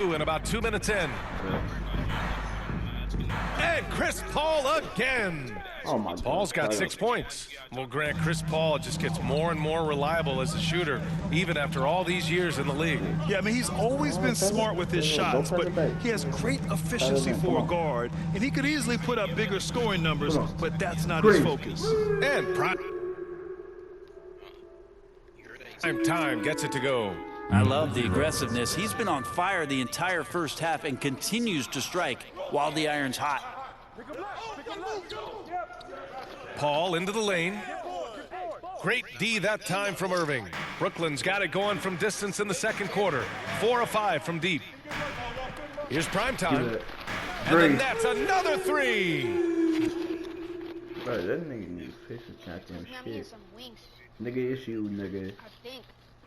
And about 2 minutes in. And Chris Paul again. Oh my God. Paul's got 6 points. Well, Grant, Chris Paul just gets more and more reliable as a shooter, even after all these years in the league. Yeah, I mean, he's always been smart with his shots, but he has great efficiency for a guard, and he could easily put up bigger scoring numbers, but that's not his focus. And prime time gets it to go. I love the aggressiveness. He's been on fire the entire first half and continues to strike while the iron's hot. Paul into the lane. Great D that time from Irving. Brooklyn's got it going from distance in the second quarter. 4 of 5 from deep. Here's prime time. And then that's another three. Bro, that nigga needs fish and goddamn shit. Nigga, it's you, nigga.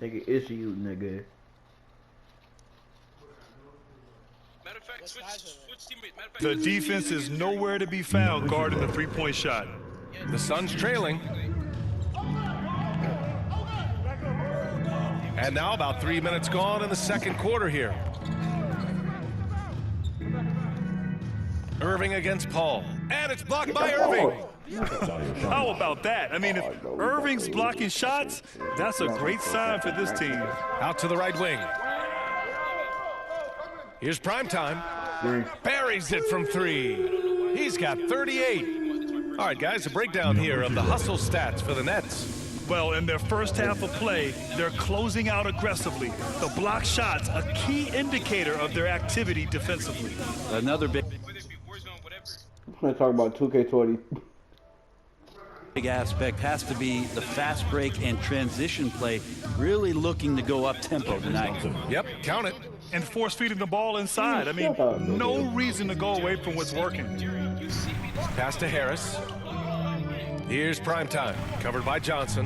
Nigga, it's you, nigga. The defense is nowhere to be found guarding the three-point shot. The Suns trailing. And now about 3 minutes gone in the second quarter here. Irving against Paul. And it's blocked by Irving. How about that? I mean, if Irving's blocking shots, that's a great sign for this team. Out to the right wing. Here's prime time. Buries it from 3. He's got 38. All right, guys, a breakdown here of the hustle stats for the Nets. Well, in their first half of play, they're closing out aggressively. The block shots, a key indicator of their activity defensively. Another big I'm gonna talk about 2K20. big aspect has to be the fast break and transition play, really looking to go up tempo tonight. Yep, count it. And force feeding the ball inside. I mean, no reason to go away from what's working. Pass to Harris. Here's prime time, covered by Johnson.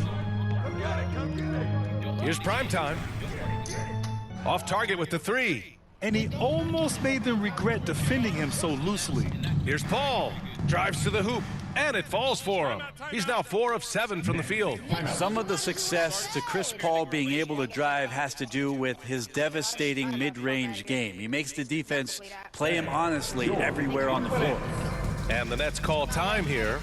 Here's prime time. Off target with the 3. And he almost made them regret defending him so loosely. Here's Paul. Drives to the hoop, and it falls for him. He's now 4 of 7 from the field. Some of the success to Chris Paul being able to drive has to do with his devastating mid-range game. He makes the defense play him honestly everywhere on the floor. And the Nets call time here.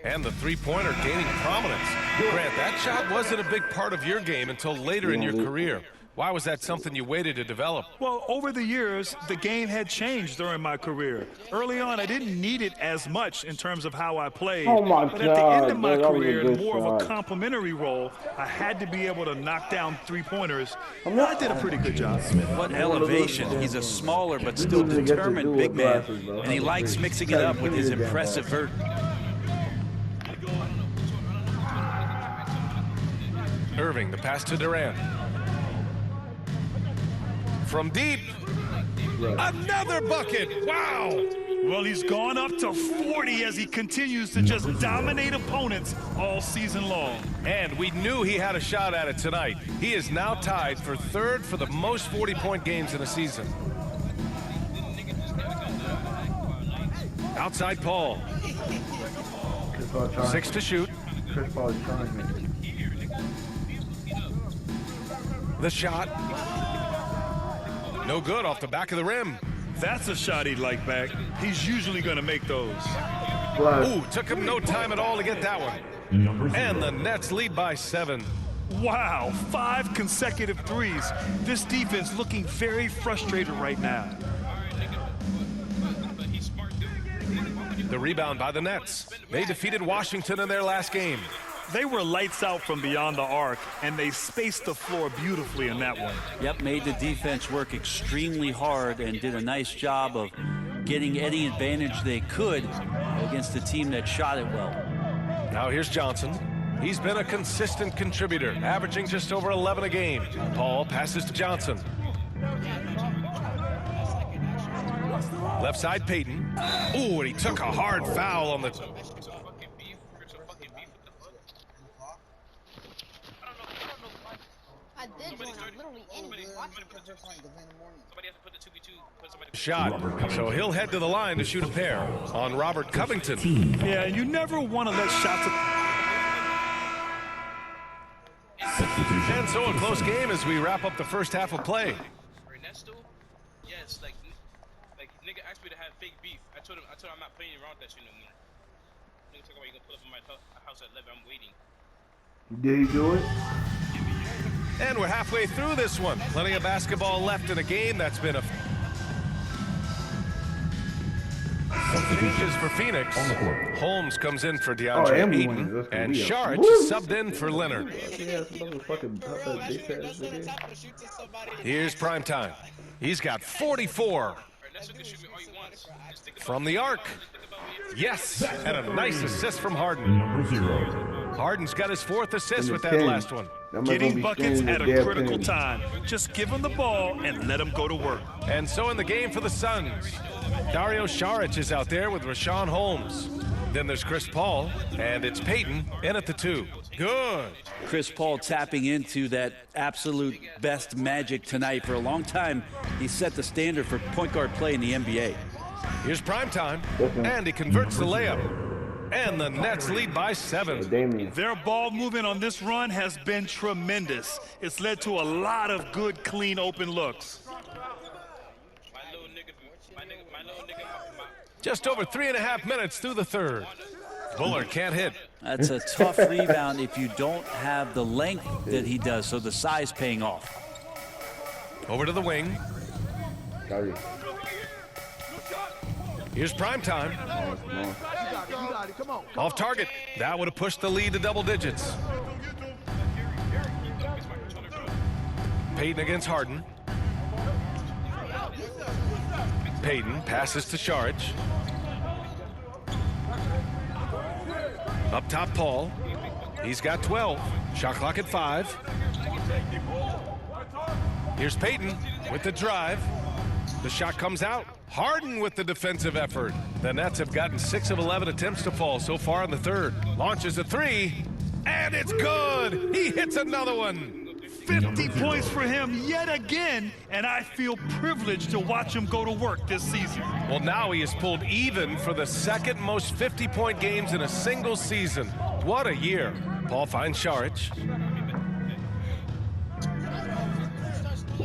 And the three-pointer gaining prominence. Grant, that shot wasn't a big part of your game until later in your career. Why was that something you waited to develop? Well, over the years, the game had changed during my career. Early on, I didn't need it as much in terms of how I played. Oh my but at the end of my God, career, in more of a shot. complementary role, I had to be able to knock down three-pointers. I did a pretty good job. What elevation. He's a smaller but still determined big man, and he likes mixing it up with his impressive vert. Irving, the pass to Durant. From deep, another bucket. Wow. Well, he's gone up to 40 as he continues to just dominate opponents all season long. And we knew he had a shot at it tonight. He is now tied for 3rd for the most 40-point games in a season. Outside Paul. 6 to shoot. Chris Paul is trying me. The shot. No good off the back of the rim. That's a shot he'd like back. He's usually going to make those. Ooh, took him no time at all to get that one. And the Nets lead by 7. Wow, 5 consecutive threes. This defense looking very frustrated right now. The rebound by the Nets. They defeated Washington in their last game. They were lights out from beyond the arc, and they spaced the floor beautifully in that one. Yep, made the defense work extremely hard and did a nice job of getting any advantage they could against a team that shot it well. Now here's Johnson. He's been a consistent contributor, averaging just over 11 a game. Paul passes to Johnson. Left side, Payton. Ooh, and he took a hard foul on the... shot, so he'll head to the line to shoot a pair on Robert Covington. Yeah, you never want to let shots... And so a close game as we wrap up the first half of play. Ernesto, yes, like nigga asked me to have fake beef. I told him I'm not playing around that shit no more. Nigga talk about you gonna pull up in my house at 11. I'm waiting. Did he do it? And we're halfway through this one. Plenty of basketball left in a game that's been a... Changes for Phoenix. Holmes comes in for DeAndre Ayton, and Sharich subbed in for Leonard. Here's primetime. He's got 44. From the arc. Yes, and a nice assist from Harden. Harden's got his 4th assist with that last one. Getting buckets at a critical time. Just give him the ball and let him go to work. And so in the game for the Suns, Dario Saric is out there with Rashawn Holmes. Then there's Chris Paul, and it's Payton in at the 2. Good. Chris Paul tapping into that absolute best magic tonight. For a long time, he set the standard for point guard play in the NBA. Here's primetime, and he converts the layup. And the Nets lead by 7. Their ball movement on this run has been tremendous. It's led to a lot of good, clean, open looks. Just over 3.5 minutes through the third. Bullard can't hit. That's a tough rebound if you don't have the length that he does, so the size paying off. Over to the wing. Here's primetime. Off target. That would have pushed the lead to double digits. Payton against Harden. Payton passes to Saric. Up top, Paul. He's got 12. Shot clock at 5. Here's Payton with the drive. The shot comes out. Harden with the defensive effort. The Nets have gotten 6 of 11 attempts to fall so far in the third. Launches a 3, and it's good. He hits another one. 50 points for him yet again, and I feel privileged to watch him go to work this season. Well, now he has pulled even for the 2nd most 50-point games in a single season. What a year. Paul finds Saric.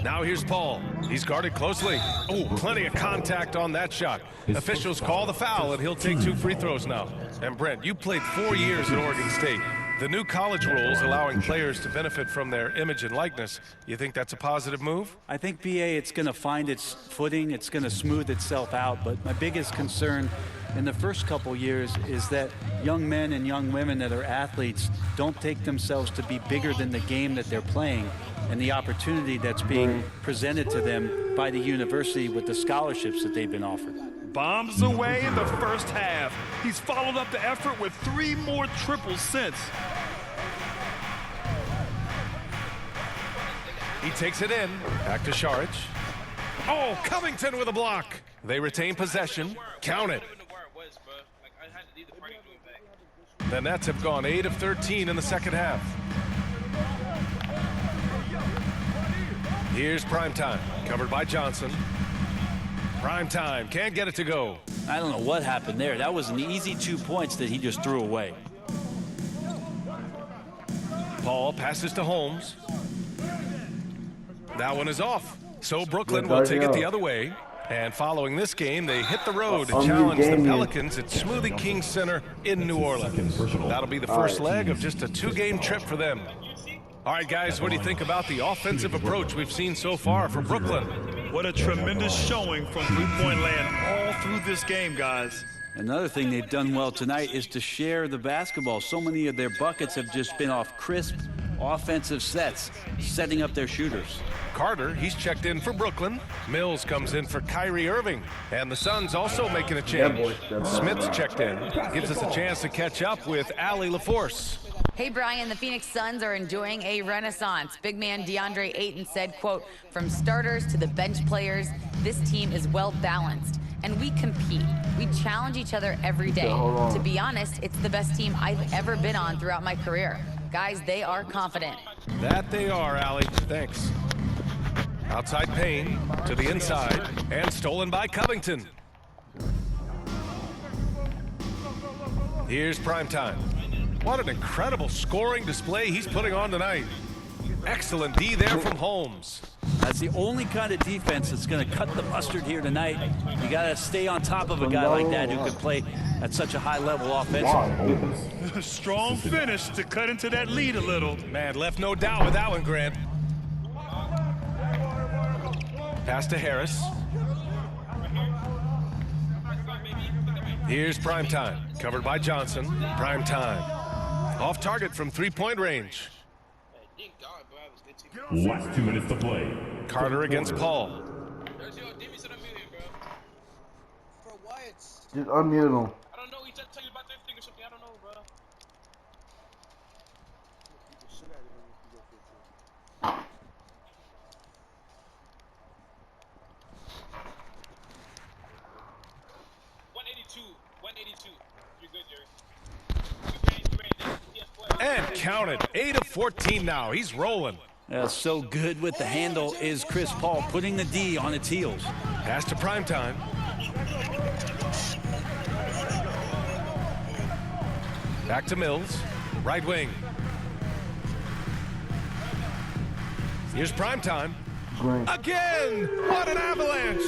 Now here's Paul. He's guarded closely. Oh, plenty of contact on that shot. Officials call the foul, and he'll take 2 free throws now. And Brent, you played 4 years at Oregon State. The new college rules allowing players to benefit from their image and likeness. You think that's a positive move? I think, BA, it's going to find its footing. It's going to smooth itself out. But my biggest concern in the first couple years is that young men and young women that are athletes don't take themselves to be bigger than the game that they're playing and the opportunity that's being presented to them by the university with the scholarships that they've been offered. Bombs away in the first half. He's followed up the effort with 3 more triples since. He takes it in. Back to Saric. Oh, Covington with a block. They retain possession. Count it. The Nets have gone 8 of 13 in the second half. Here's primetime, covered by Johnson. Primetime, can't get it to go. I don't know what happened there. That was an easy 2 points that he just threw away. Paul passes to Holmes. That one is off. So Brooklyn will take it the other way. And following this game, they hit the road to challenge the Pelicans at Smoothie King Center in New Orleans. That'll be the first leg of just a 2-game trip for them. All right, guys, what do you think about the offensive approach we've seen so far from Brooklyn? What a tremendous showing from three-point land all through this game, guys. Another thing they've done well tonight is to share the basketball. So many of their buckets have just been off crisp offensive sets, setting up their shooters. Carter, he's checked in for Brooklyn. Mills comes in for Kyrie Irving. And the Suns also making a change. Smith's checked in. Gives us a chance to catch up with Allie LaForce. Hey, Brian, the Phoenix Suns are enjoying a renaissance. Big man DeAndre Ayton said, quote, "From starters to the bench players, this team is well balanced. And we compete. We challenge each other every day. To be honest, it's the best team I've ever been on throughout my career. Guys, they are confident." That they are, Allie. Thanks. Outside Payne to the inside and stolen by Covington. Here's primetime. What an incredible scoring display he's putting on tonight. Excellent D there from Holmes. That's the only kind of defense that's going to cut the mustard here tonight. You got to stay on top of a guy like that who can play at such a high level offensively. Strong finish to cut into that lead a little. Man, left no doubt with that one, Grant. Pass to Harris. Here's Primetime, covered by Johnson. Primetime. Off target from three-point range. Last 2 minutes to play. Carter against Paul. Just unmute him. I don't know. He just tell you about that thing or something. I don't know, bro. You're good, Jerry. And counted. 8 of 14 now. He's rolling. So good with the handle is Chris Paul, putting the D on its heels. Pass to Primetime. Back to Mills. Right wing. Here's Primetime. Again! What an avalanche!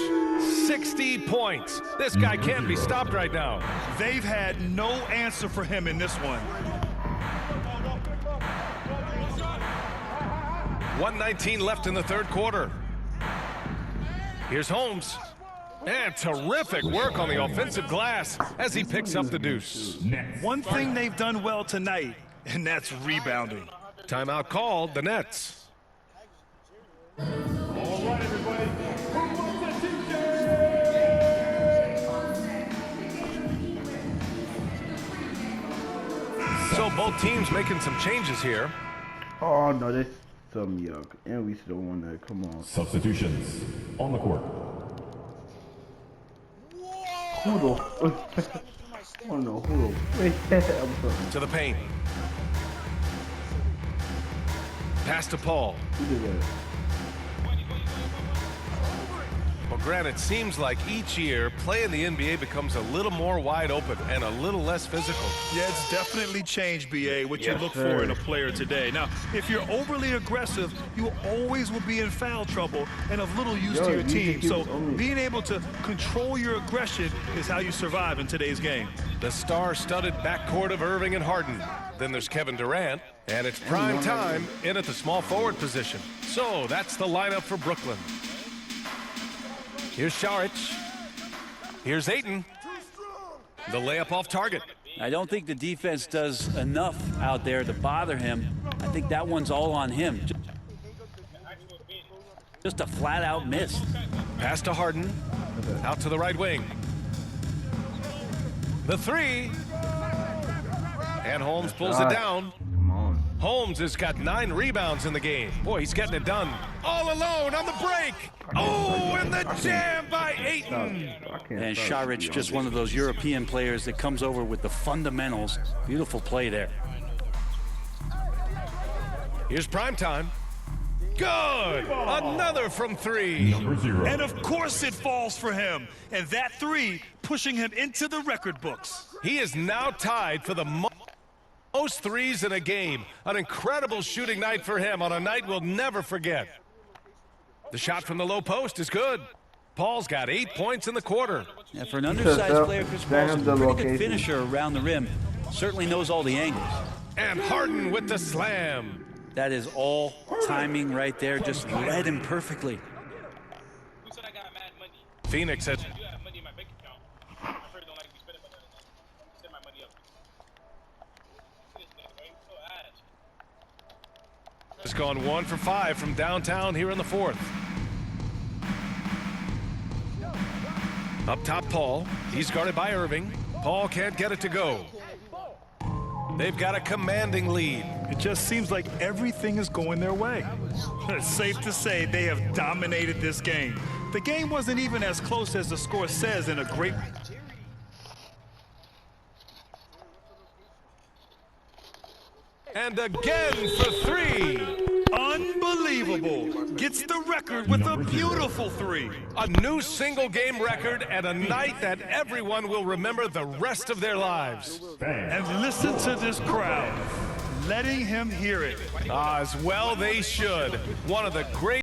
60 points. This guy can't be stopped right now. They've had no answer for him in this one. 1:19 left in the third quarter. Here's Holmes. And terrific work on the offensive glass as he picks up the deuce. One thing they've done well tonight, and that's rebounding. Timeout called, the Nets. So both teams making some changes here. Oh no, that's some yuck. And we still won that. Come on. Substitutions on the court. Hoodle. Oh no, Hoodle. Wait, I'm sorry. To the paint. Pass to Paul. Who did that? Well, Grant, it seems like each year, play in the NBA becomes a little more wide open and a little less physical. Yeah, it's definitely changed, BA, what you Yes, look sir. for in a player today. Now, if you're overly aggressive, you always will be in foul trouble and of little use to your team. So being able to control your aggression is how you survive in today's game. The star-studded backcourt of Irving and Harden. Then there's Kevin Durant, and it's prime time in at the small forward position. So that's the lineup for Brooklyn. Here's Šarić. Here's Ayton. The layup off target. I don't think the defense does enough out there to bother him. I think that one's all on him. Just a flat-out miss. Pass to Harden. Out to the right wing. The three. And Holmes pulls it down. Come on. Holmes has got 9 rebounds in the game. Boy, he's getting it done. All alone on the break. Oh, and the jam by Ayton. And Šarić, just one of those European players that comes over with the fundamentals. Beautiful play there. Here's Primetime. Good. Another from 3. Number 0. And of course it falls for him. And that three pushing him into the record books. He is now tied for the most threes in a game. An incredible shooting night for him on a night we'll never forget. The shot from the low post is good. Paul's got 8 points in the quarter. Yeah, for an undersized player, Chris Paul's a pretty good finisher around the rim. Certainly knows all the angles. And Harden with the slam. That is all timing right there. Just read him perfectly. Who said I got mad money? Phoenix has You have money in my bank account. I heard don't like to be spending money. Send my money up. This nigga, right? So ass. just gone 1 for 5 from downtown here in the fourth. Up top, Paul. He's guarded by Irving. Paul can't get it to go. They've got a commanding lead. It just seems like everything is going their way. It's safe to say they have dominated this game. The game wasn't even as close as the score says in a great... And again for 3. Unbelievable. Gets the record with a beautiful three. A new single game record and a night that everyone will remember the rest of their lives. And listen to this crowd. letting him hear it. As well they should. One of the great